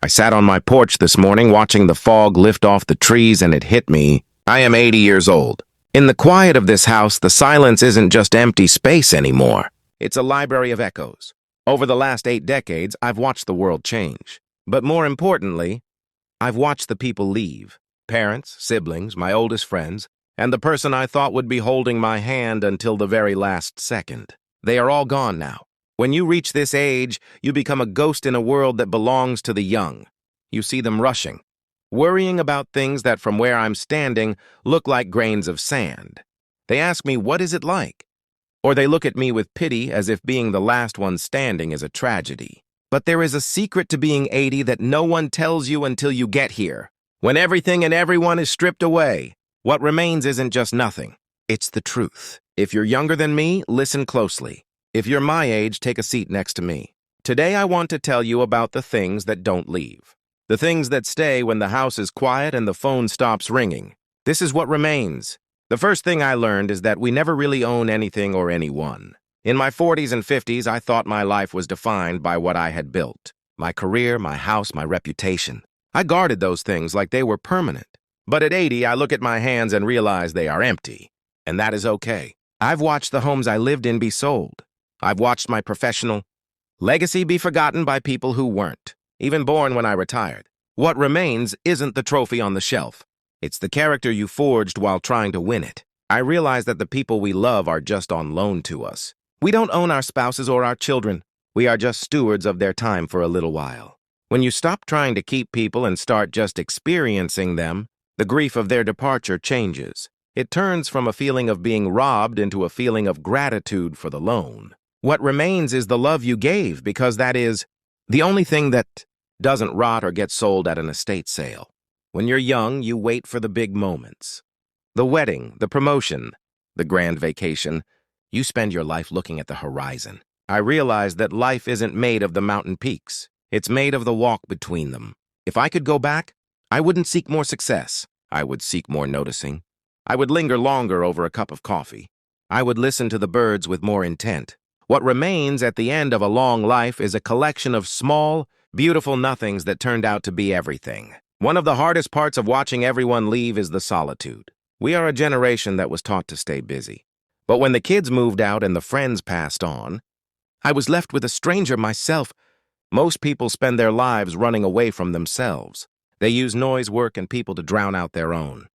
I sat on my porch this morning watching the fog lift off the trees and it hit me. I am 80 years old. In the quiet of this house, the silence isn't just empty space anymore. It's a library of echoes. Over the last 8 decades, I've watched the world change. But more importantly, I've watched the people leave. Parents, siblings, my oldest friends, and the person I thought would be holding my hand until the very last second. They are all gone now. When you reach this age, you become a ghost in a world that belongs to the young. You see them rushing, worrying about things that from where I'm standing look like grains of sand. They ask me, what is it like? Or they look at me with pity as if being the last one standing is a tragedy. But there is a secret to being 80 that no one tells you until you get here. When everything and everyone is stripped away, what remains isn't just nothing. It's the truth. If you're younger than me, listen closely. If you're my age, take a seat next to me. Today I want to tell you about the things that don't leave. The things that stay when the house is quiet and the phone stops ringing. This is what remains. The first thing I learned is that we never really own anything or anyone. In my 40s and 50s, I thought my life was defined by what I had built. My career, my house, my reputation. I guarded those things like they were permanent. But at 80, I look at my hands and realize they are empty. And that is okay. I've watched the homes I lived in be sold. I've watched my professional legacy be forgotten by people who weren't even born when I retired. What remains isn't the trophy on the shelf. It's the character you forged while trying to win it. I realize that the people we love are just on loan to us. We don't own our spouses or our children. We are just stewards of their time for a little while. When you stop trying to keep people and start just experiencing them, the grief of their departure changes. It turns from a feeling of being robbed into a feeling of gratitude for the loan. What remains is the love you gave, because that is the only thing that doesn't rot or get sold at an estate sale. When you're young, you wait for the big moments. The wedding, the promotion, the grand vacation. You spend your life looking at the horizon. I realize that life isn't made of the mountain peaks. It's made of the walk between them. If I could go back, I wouldn't seek more success. I would seek more noticing. I would linger longer over a cup of coffee. I would listen to the birds with more intent. What remains at the end of a long life is a collection of small, beautiful nothings that turned out to be everything. One of the hardest parts of watching everyone leave is the solitude. We are a generation that was taught to stay busy. But when the kids moved out and the friends passed on, I was left with a stranger myself. Most people spend their lives running away from themselves. They use noise, work, and people to drown out their own.